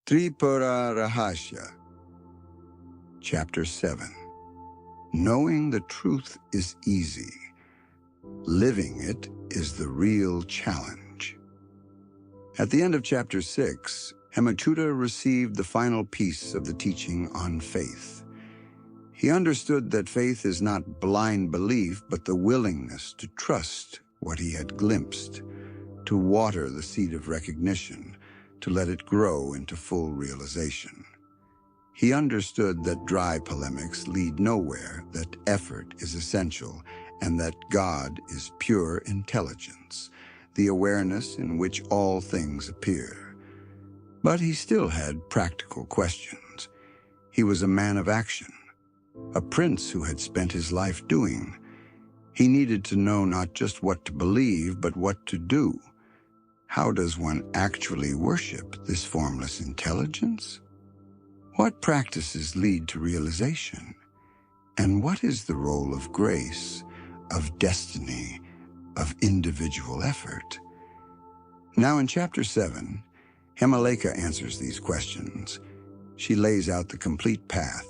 Tripura Rahasya, Chapter 7. Knowing the truth is easy. Living it is the real challenge. At the end of Chapter 6, Hemachuda received the final piece of the teaching on faith. He understood that faith is not blind belief, but the willingness to trust what he had glimpsed, to water the seed of recognition, to let it grow into full realization. He understood that dry polemics lead nowhere, that effort is essential, and that God is pure intelligence, the awareness in which all things appear. But he still had practical questions. He was a man of action, a prince who had spent his life doing. He needed to know not just what to believe, but what to do. How does one actually worship this formless intelligence? What practices lead to realization? And what is the role of grace, of destiny, of individual effort? Now in Chapter 7, Hemalekha answers these questions. She lays out the complete path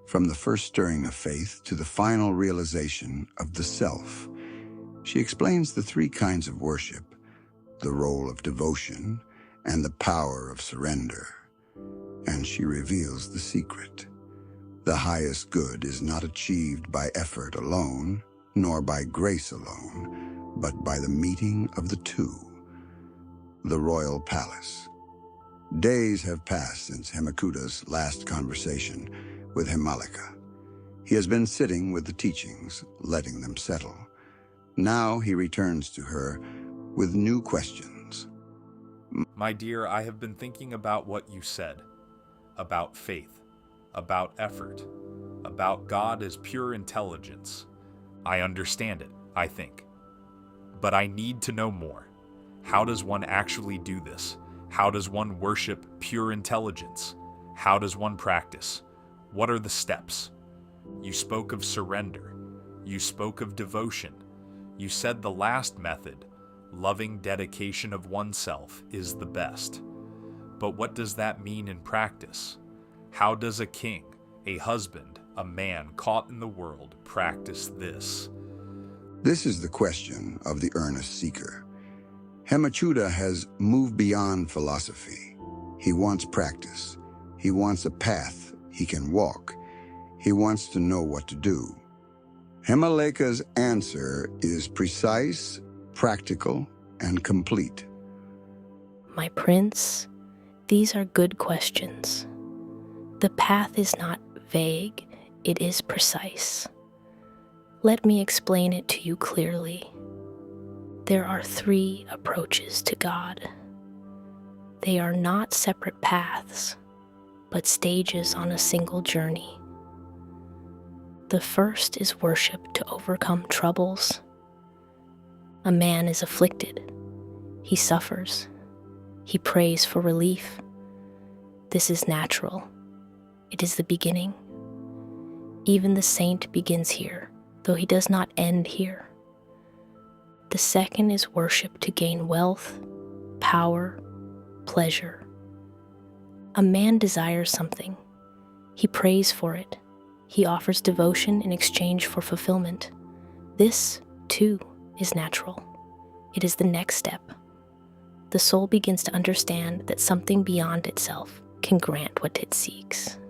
from the first stirring of faith to the final realization of the self. She explains the three kinds of worship, the role of devotion, and the power of surrender. And she reveals the secret. The highest good is not achieved by effort alone, nor by grace alone, but by the meeting of the two. The Royal Palace. Days have passed since Hemachuda's last conversation with Hemalekha. He has been sitting with the teachings, letting them settle. Now he returns to her with new questions. My dear, I have been thinking about what you said, about faith, about effort, about God as pure intelligence. I understand it, I think. But I need to know more. How does one actually do this? How does one worship pure intelligence? How does one practice? What are the steps? You spoke of surrender. You spoke of devotion. You said the last method, loving dedication of oneself, is the best. But what does that mean in practice? How does a king, a husband, a man caught in the world practice this? This is the question of the earnest seeker. Hemachuda has moved beyond philosophy. He wants practice. He wants a path he can walk. He wants to know what to do. Hemalekha's answer is precise, practical, and complete. My prince, these are good questions. The path is not vague, it is precise. Let me explain it to you clearly. There are three approaches to God. They are not separate paths, but stages on a single journey. The first is worship to overcome troubles. A man is afflicted. He suffers. He prays for relief. This is natural. It is the beginning. Even the saint begins here, though he does not end here. The second is worship to gain wealth, power, pleasure. A man desires something. He prays for it. He offers devotion in exchange for fulfillment. This, too, is natural. It is the next step. The soul begins to understand that something beyond itself can grant what it seeks.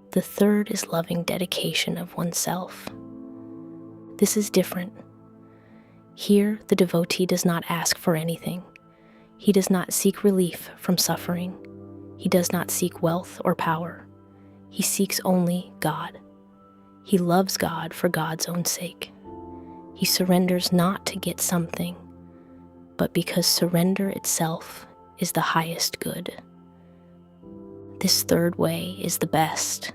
The third is loving dedication of oneself. This is different. Here, the devotee does not ask for anything. He does not seek relief from suffering. He does not seek wealth or power. He seeks only God. He loves God for God's own sake. He surrenders not to get something, but because surrender itself is the highest good. This third way is the best.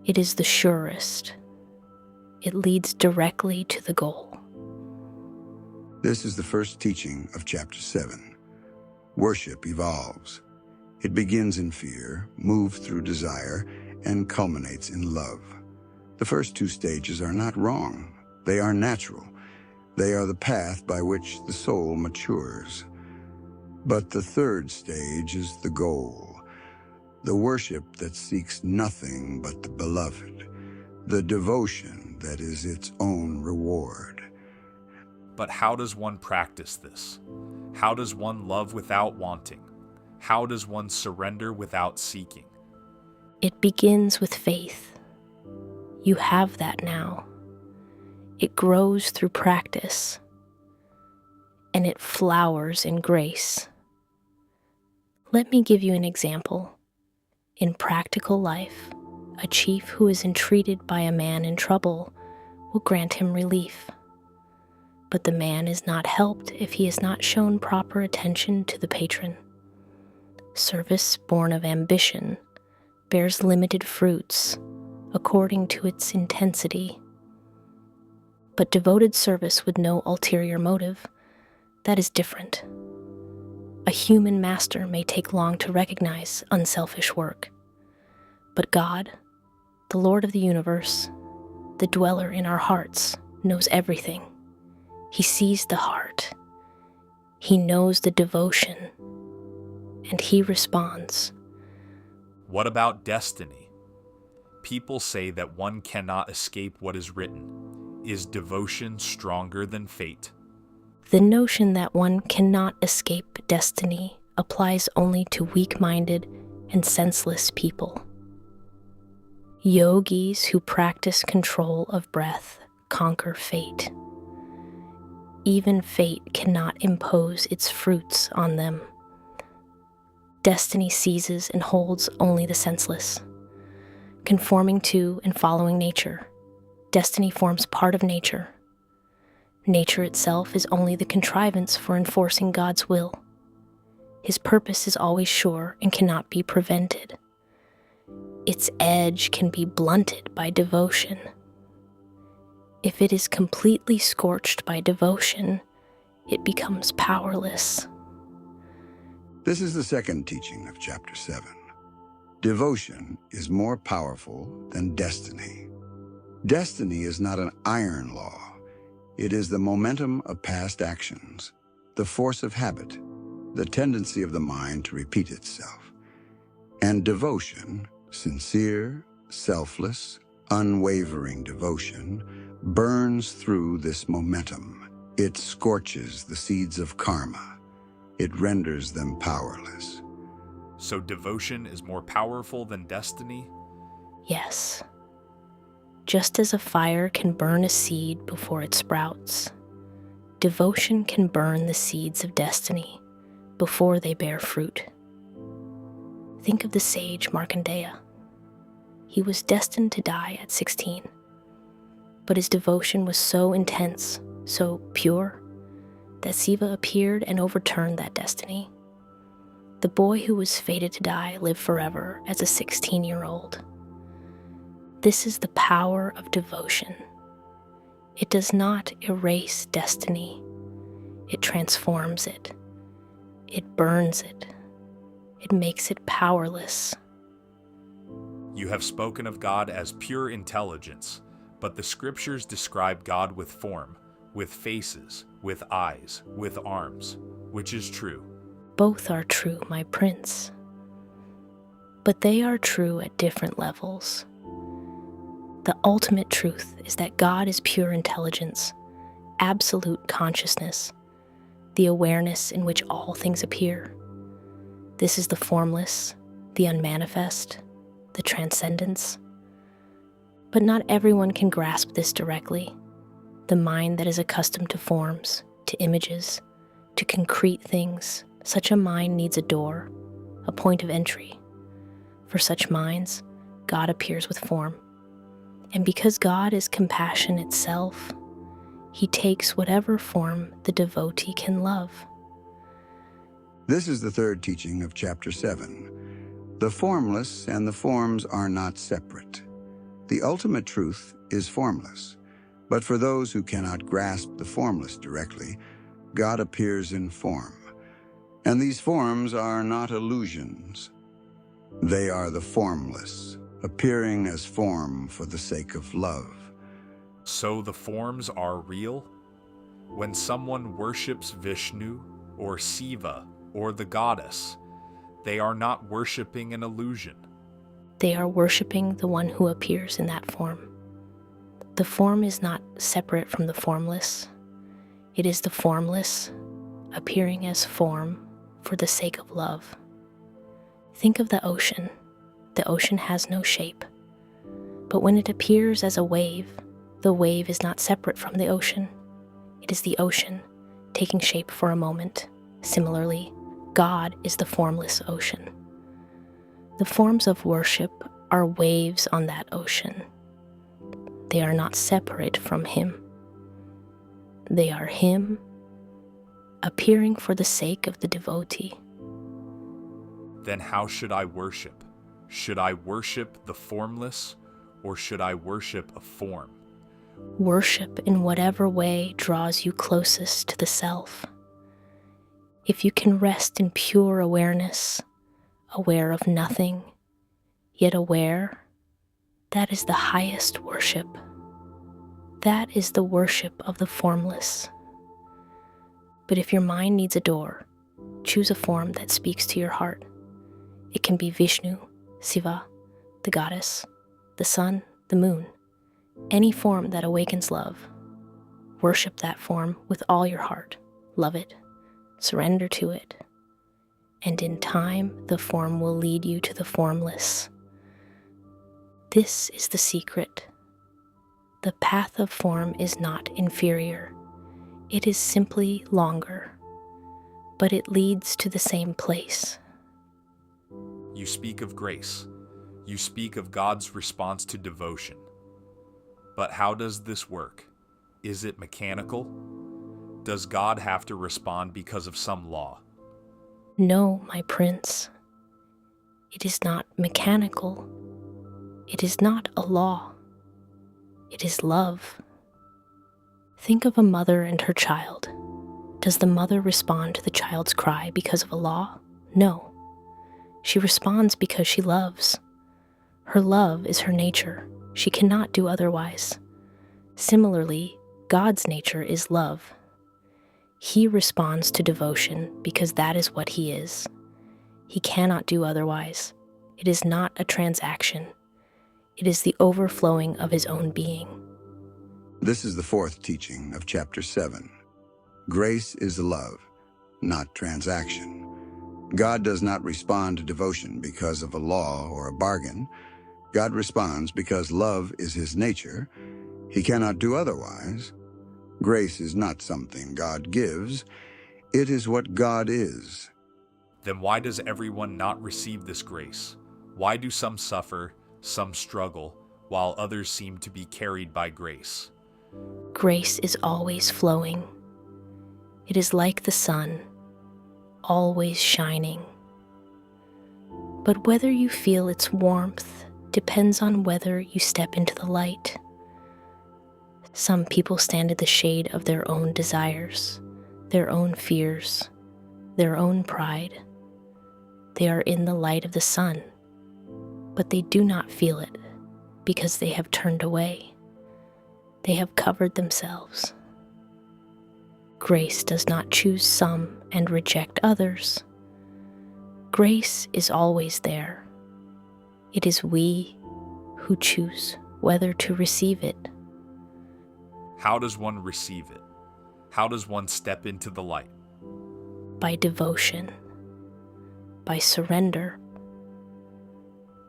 It is the surest. It leads directly to the goal. This is the first teaching of Chapter 7. Worship evolves. It begins in fear, moves through desire, and culminates in love. The first two stages are not wrong. They are natural. They are the path by which the soul matures. But the third stage is the goal, the worship that seeks nothing but the beloved, the devotion that is its own reward. But how does one practice this? How does one love without wanting? How does one surrender without seeking? It begins with faith. You have that now. It grows through practice, and it flowers in grace. Let me give you an example. In practical life, a chief who is entreated by a man in trouble will grant him relief. But the man is not helped if he has not shown proper attention to the patron. Service born of ambition bears limited fruits according to its intensity. But devoted service with no ulterior motive, that is different. A human master may take long to recognize unselfish work. But God, the Lord of the universe, the dweller in our hearts, knows everything. He sees the heart. He knows the devotion. And he responds. What about destiny? People say that one cannot escape what is written. Is devotion stronger than fate? The notion that one cannot escape destiny applies only to weak-minded and senseless people. Yogis who practice control of breath conquer fate. Even fate cannot impose its fruits on them. Destiny seizes and holds only the senseless. Conforming to and following nature, destiny forms part of nature. Nature itself is only the contrivance for enforcing God's will. His purpose is always sure and cannot be prevented. Its edge can be blunted by devotion. If it is completely scorched by devotion, it becomes powerless. This is the second teaching of Chapter 7. Devotion is more powerful than destiny. Destiny is not an iron law. It is the momentum of past actions, the force of habit, the tendency of the mind to repeat itself. And devotion, sincere, selfless, unwavering devotion, burns through this momentum. It scorches the seeds of karma. It renders them powerless. So devotion is more powerful than destiny? Yes. Just as a fire can burn a seed before it sprouts, devotion can burn the seeds of destiny before they bear fruit. Think of the sage Markandeya. He was destined to die at 16, but his devotion was so intense, so pure, that Siva appeared and overturned that destiny. The boy who was fated to die lived forever as a 16-year-old. This is the power of devotion. It does not erase destiny. It transforms it. It burns it. It makes it powerless. You have spoken of God as pure intelligence, but the scriptures describe God with form, with faces, with eyes, with arms. Which is true? Both are true, my prince. But they are true at different levels. The ultimate truth is that God is pure intelligence, absolute consciousness, the awareness in which all things appear. This is the formless, the unmanifest, the transcendence. But not everyone can grasp this directly. The mind that is accustomed to forms, to images, to concrete things, such a mind needs a door, a point of entry. For such minds, God appears with form. And because God is compassion itself, he takes whatever form the devotee can love. This is the third teaching of Chapter 7. The formless and the forms are not separate. The ultimate truth is formless, but for those who cannot grasp the formless directly, God appears in form. And these forms are not illusions. They are the formless, appearing as form for the sake of love. So the forms are real? When someone worships Vishnu or Siva or the goddess. They are not worshiping an illusion. They are worshiping the one who appears in that form. The form is not separate from the formless. It is the formless appearing as form for the sake of love. Think of the ocean. The ocean has no shape. But when it appears as a wave, the wave is not separate from the ocean. It is the ocean taking shape for a moment. Similarly, God is the formless ocean. The forms of worship are waves on that ocean. They are not separate from Him. They are Him appearing for the sake of the devotee. Then how should I worship? Should I worship the formless, or should I worship a form? Worship in whatever way draws you closest to the self. If you can rest in pure awareness, aware of nothing, yet aware, that is the highest worship. That is the worship of the formless. But if your mind needs a door, choose a form that speaks to your heart. It can be Vishnu, Shiva, the goddess, the sun, the moon, any form that awakens love. Worship that form with all your heart. Love it. Surrender to it. And in time, the form will lead you to the formless. This is the secret. The path of form is not inferior. It is simply longer, but it leads to the same place. You speak of grace. You speak of God's response to devotion. But how does this work? Is it mechanical? Does God have to respond because of some law? No, my prince. It is not mechanical. It is not a law. It is love. Think of a mother and her child. Does the mother respond to the child's cry because of a law? No. She responds because she loves. Her love is her nature. She cannot do otherwise. Similarly, God's nature is love. He responds to devotion because that is what He is. He cannot do otherwise. It is not a transaction. It is the overflowing of His own being. This is the fourth teaching of chapter 7. Grace is love, not transaction. God does not respond to devotion because of a law or a bargain. God responds because love is His nature. He cannot do otherwise. Grace is not something God gives. It is what God is. Then why does everyone not receive this grace? Why do some suffer, some struggle, while others seem to be carried by grace? Grace is always flowing. It is like the sun, always shining. But whether you feel its warmth depends on whether you step into the light. Some people stand in the shade of their own desires, their own fears, their own pride. They are in the light of the sun, but they do not feel it because they have turned away. They have covered themselves. Grace does not choose some and reject others. Grace is always there. It is we who choose whether to receive it. How does one receive it? How does one step into the light? By devotion, by surrender,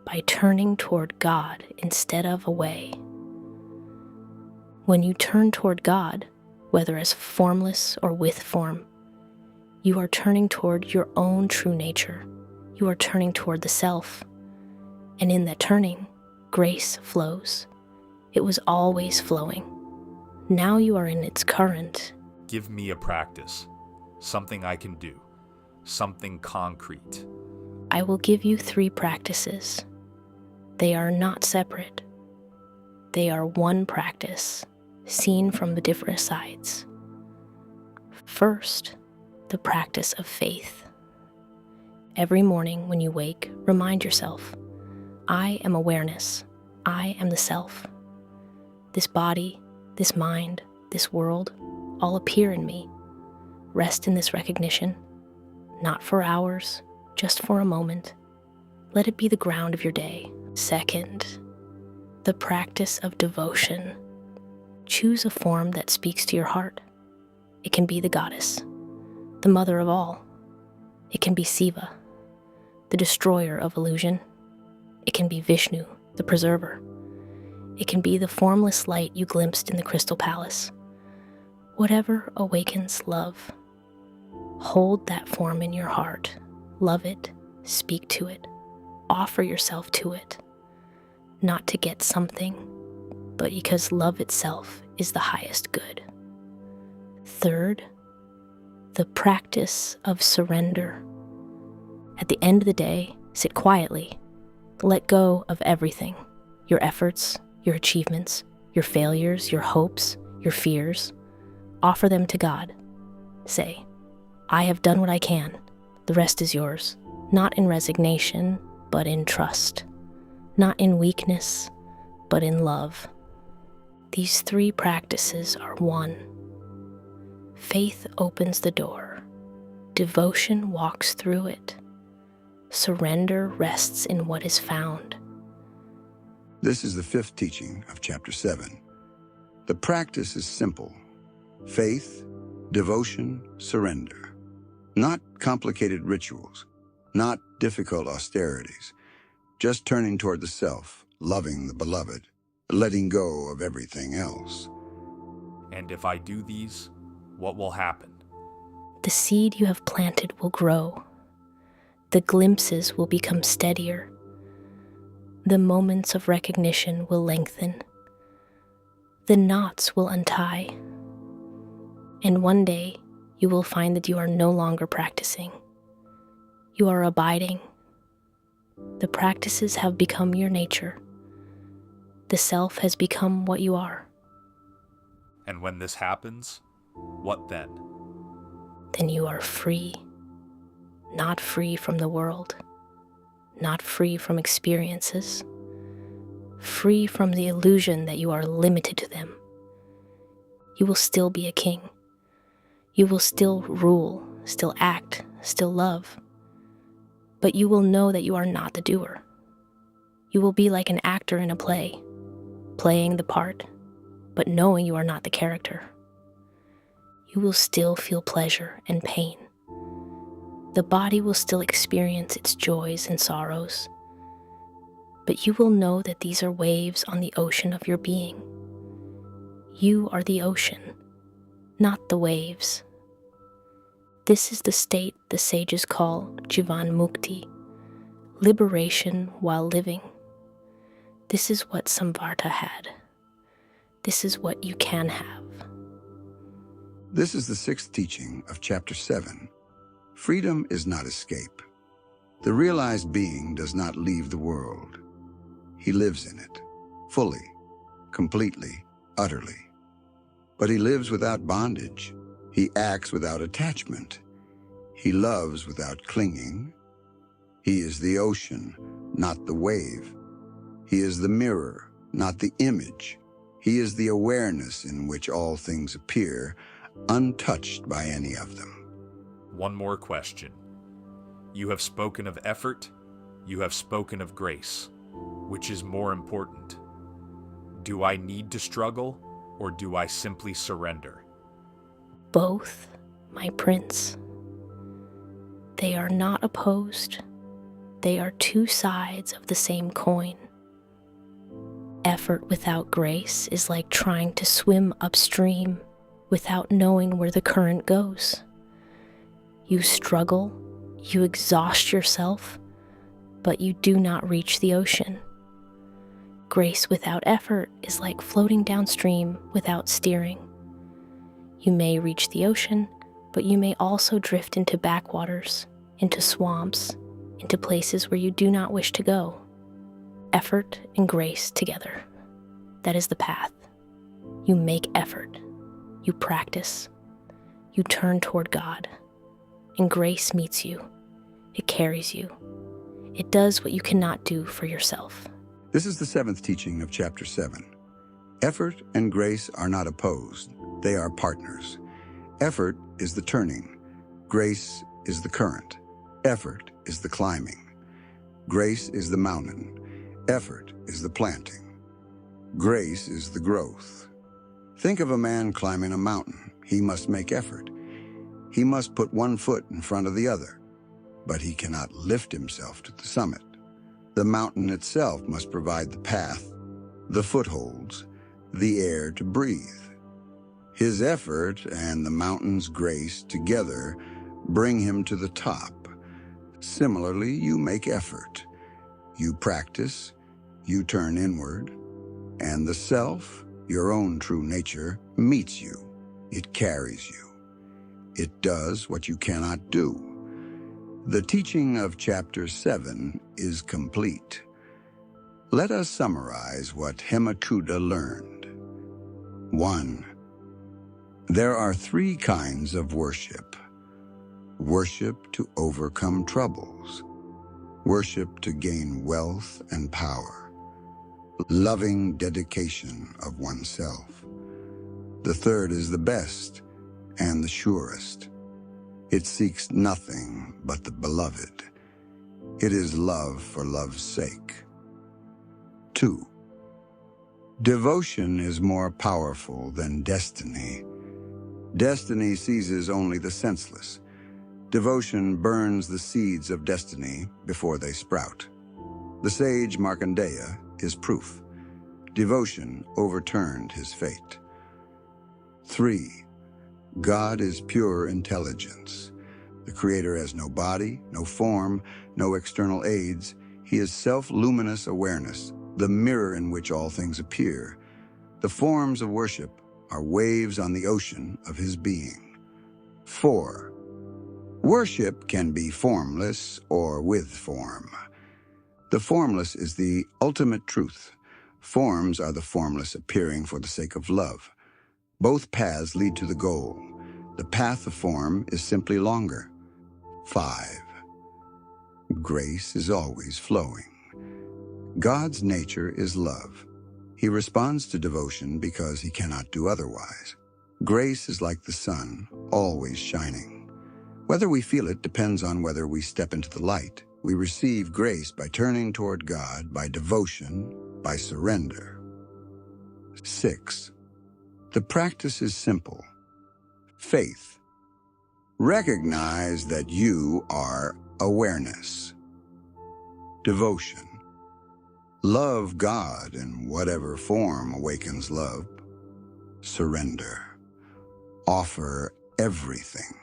by turning toward God instead of away. When you turn toward God, whether as formless or with form, you are turning toward your own true nature. You are turning toward the self. And in that turning, grace flows. It was always flowing. Now you are in its current. Give me a practice, something I can do, something concrete. I will give you 3 practices. They are not separate. They are one practice, seen from the different sides. First, the practice of faith. Every morning when you wake, remind yourself, I am awareness. I am the self. This body, this mind, this world, all appear in me. Rest in this recognition. not for hours, just for a moment. Let it be the ground of your day. Second, the practice of devotion. Choose a form that speaks to your heart. It can be the goddess, the mother of all. It can be Siva, the destroyer of illusion. It can be Vishnu, the preserver. It can be the formless light you glimpsed in the crystal palace. Whatever awakens love, hold that form in your heart. Love it, speak to it, offer yourself to it. Not to get something, but because love itself is the highest good. Third, the practice of surrender. At the end of the day, sit quietly. Let go of everything. Your efforts, your achievements, your failures, your hopes, your fears. Offer them to God. Say, I have done what I can. The rest is yours. Not in resignation, but in trust. Not in weakness, but in love. These three practices are one. Faith opens the door. Devotion walks through it. Surrender rests in what is found. This is the fifth teaching of Chapter 7. The practice is simple. Faith, devotion, surrender. Not complicated rituals, not difficult austerities. Just turning toward the self, loving the beloved, letting go of everything else. And if I do these, what will happen? The seed you have planted will grow. The glimpses will become steadier. The moments of recognition will lengthen. The knots will untie. And one day, you will find that you are no longer practicing. You are abiding. The practices have become your nature. The self has become what you are. And when this happens, what then? Then you are free. Not free from the world. Not free from experiences. Free from the illusion that you are limited to them. You will still be a king. You will still rule, still act, still love. But you will know that you are not the doer. You will be like an actor in a play, playing the part, but knowing you are not the character. You will still feel pleasure and pain. The body will still experience its joys and sorrows, but you will know that these are waves on the ocean of your being. You are the ocean, not the waves. This is the state the sages call Jivan Mukti, liberation while living. This is what Samvarta had. This is what you can have. This is the sixth teaching of Chapter 7. Freedom is not escape. The realized being does not leave the world. He lives in it, fully, completely, utterly. But he lives without bondage. He acts without attachment. He loves without clinging. He is the ocean, not the wave. He is the mirror, not the image. He is the awareness in which all things appear, untouched by any of them. One more question. You have spoken of effort, you have spoken of grace. Which is more important? Do I need to struggle, or do I simply surrender? Both, my prince. They are not opposed. They are two sides of the same coin. Effort without grace is like trying to swim upstream without knowing where the current goes. You struggle, you exhaust yourself, but you do not reach the ocean. Grace without effort is like floating downstream without steering. You may reach the ocean, but you may also drift into backwaters, into swamps, into places where you do not wish to go. Effort and grace together. That is the path. You make effort. You practice. You turn toward God. And grace meets you. It carries you. It does what you cannot do for yourself. This is the seventh teaching of Chapter 7. Effort and grace are not opposed. They are partners. Effort is the turning. Grace is the current. Effort is the climbing. Grace is the mountain. Effort is the planting. Grace is the growth. Think of a man climbing a mountain. He must make effort. He must put one foot in front of the other, but he cannot lift himself to the summit. The mountain itself must provide the path, the footholds, the air to breathe. His effort and the mountain's grace together bring him to the top. Similarly, you make effort. You practice, you turn inward, and the self, your own true nature, meets you. It carries you. It does what you cannot do. The teaching of Chapter 7 is complete. Let us summarize what Hemachuda learned. 1. There are 3 kinds of worship. Worship to overcome troubles. Worship to gain wealth and power. Loving dedication of oneself. The third is the best and the surest. It seeks nothing but the beloved. It is love for love's sake. 2. Devotion is more powerful than destiny. Destiny seizes only the senseless. Devotion burns the seeds of destiny before they sprout. The sage Markandeya is proof. Devotion overturned his fate. 3. God is pure intelligence. The Creator has no body, no form, no external aids. He is self-luminous awareness, the mirror in which all things appear. The forms of worship are waves on the ocean of his being. 4. Worship can be formless or with form. The formless is the ultimate truth. Forms are the formless appearing for the sake of love. Both paths lead to the goal. The path of form is simply longer. 5. Grace is always flowing. God's nature is love. He responds to devotion because he cannot do otherwise. Grace is like the sun, always shining. Whether we feel it depends on whether we step into the light. We receive grace by turning toward God, by devotion, by surrender. 6. The practice is simple. Faith. Recognize that you are awareness. Devotion. Love God in whatever form awakens love. Surrender. Offer everything.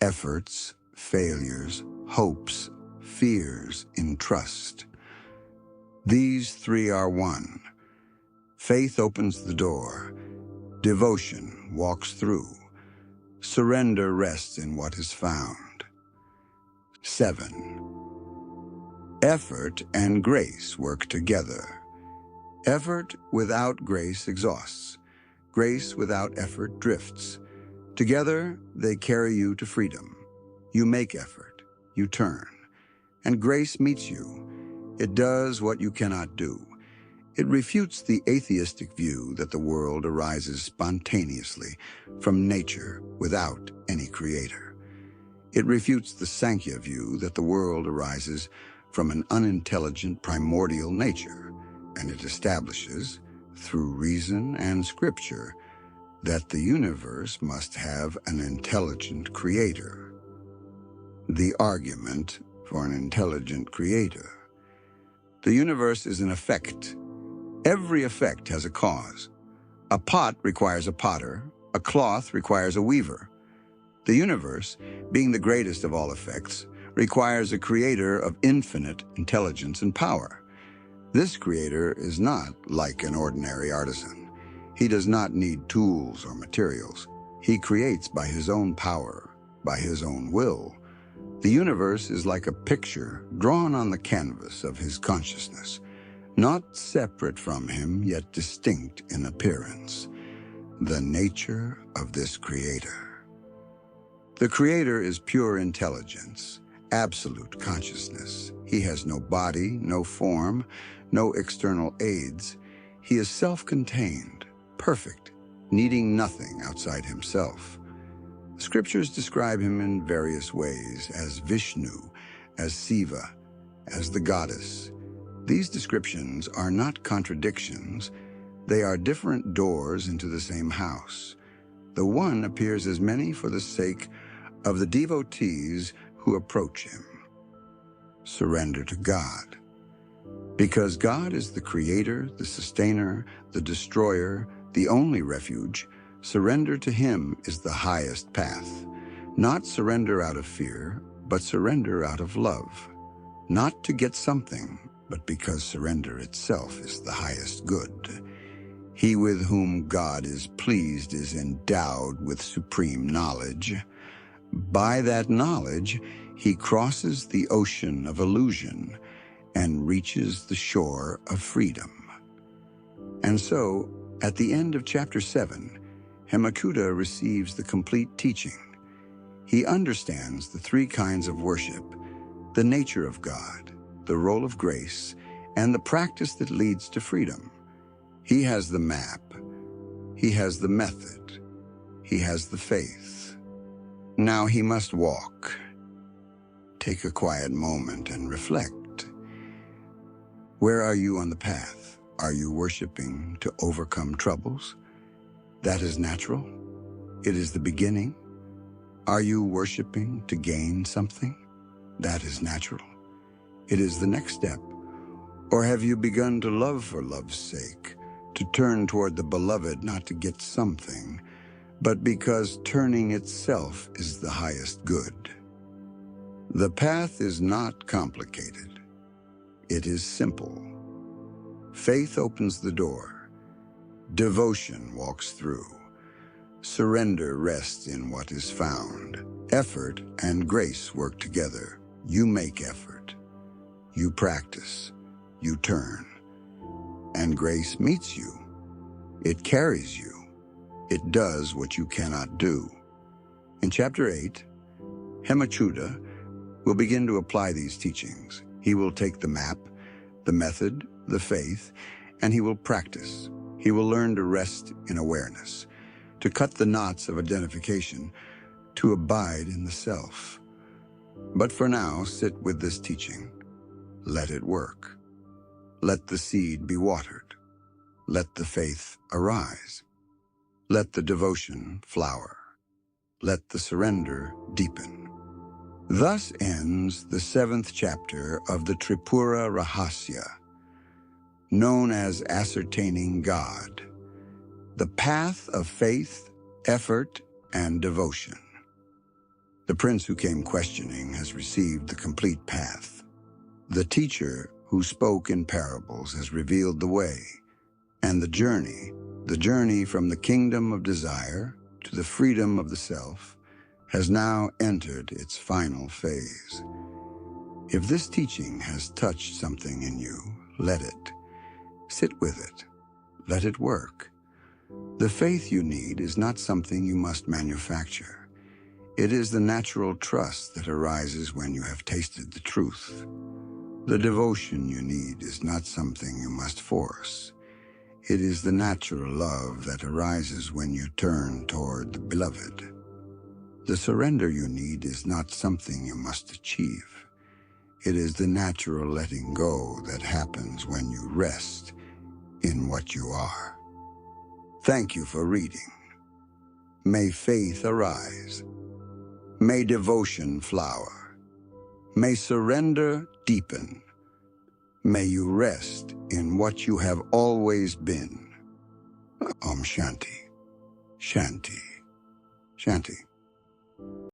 Efforts, failures, hopes, fears in trust. These 3 are one. Faith opens the door. Devotion walks through. Surrender rests in what is found. 7. Effort and grace work together. Effort without grace exhausts. Grace without effort drifts. Together, they carry you to freedom. You make effort. You turn. And grace meets you. It does what you cannot do. It refutes the atheistic view that the world arises spontaneously from nature without any creator. It refutes the Sankhya view that the world arises from an unintelligent primordial nature, and it establishes, through reason and scripture, that the universe must have an intelligent creator. The argument for an intelligent creator. The universe is an effect. Every effect has a cause. A pot requires a potter. A cloth requires a weaver. The universe, being the greatest of all effects, requires a creator of infinite intelligence and power. This creator is not like an ordinary artisan. He does not need tools or materials. He creates by his own power, by his own will. The universe is like a picture drawn on the canvas of his consciousness, not separate from him, yet distinct in appearance. The nature of this creator. The creator is pure intelligence, absolute consciousness. He has no body, no form, no external aids. He is self-contained, perfect, needing nothing outside himself. Scriptures describe him in various ways, as Vishnu, as Siva, as the goddess. These descriptions are not contradictions. They are different doors into the same house. The one appears as many for the sake of the devotees who approach him. Surrender to God. Because God is the creator, the sustainer, the destroyer, the only refuge, surrender to him is the highest path. Not surrender out of fear, but surrender out of love. Not to get something, but because surrender itself is the highest good. He with whom God is pleased is endowed with supreme knowledge. By that knowledge, he crosses the ocean of illusion and reaches the shore of freedom. And so, at the end of chapter 7, Hemachuda receives the complete teaching. He understands the three kinds of worship, the nature of God, the role of grace, and the practice that leads to freedom. He has the map. He has the method. He has the faith. Now he must walk. Take a quiet moment and reflect. Where are you on the path? Are you worshiping to overcome troubles? That is natural. It is the beginning. Are you worshiping to gain something? That is natural. It is the next step. Or have you begun to love for love's sake, to turn toward the beloved not to get something, but because turning itself is the highest good? The path is not complicated. It is simple. Faith opens the door. Devotion walks through. Surrender rests in what is found. Effort and grace work together. You make effort. You practice. You turn. And grace meets you. It carries you. It does what you cannot do. In chapter 8, Hemachuda will begin to apply these teachings. He will take the map, the method, the faith, and he will practice. He will learn to rest in awareness, to cut the knots of identification, to abide in the self. But for now, sit with this teaching. Let it work. Let the seed be watered. Let the faith arise. Let the devotion flower. Let the surrender deepen. Thus ends the 7th chapter of the Tripura Rahasya, known as Ascertaining God, the path of faith, effort, and devotion. The prince who came questioning has received the complete path. The teacher who spoke in parables has revealed the way, and the journey from the kingdom of desire to the freedom of the self, has now entered its final phase. If this teaching has touched something in you, let it. Sit with it. Let it work. The faith you need is not something you must manufacture. It is the natural trust that arises when you have tasted the truth. The devotion you need is not something you must force. It is the natural love that arises when you turn toward the beloved. The surrender you need is not something you must achieve. It is the natural letting go that happens when you rest in what you are. Thank you for reading. May faith arise. May devotion flower. May surrender deepen. May you rest in what you have always been. Om Shanti. Shanti. Shanti.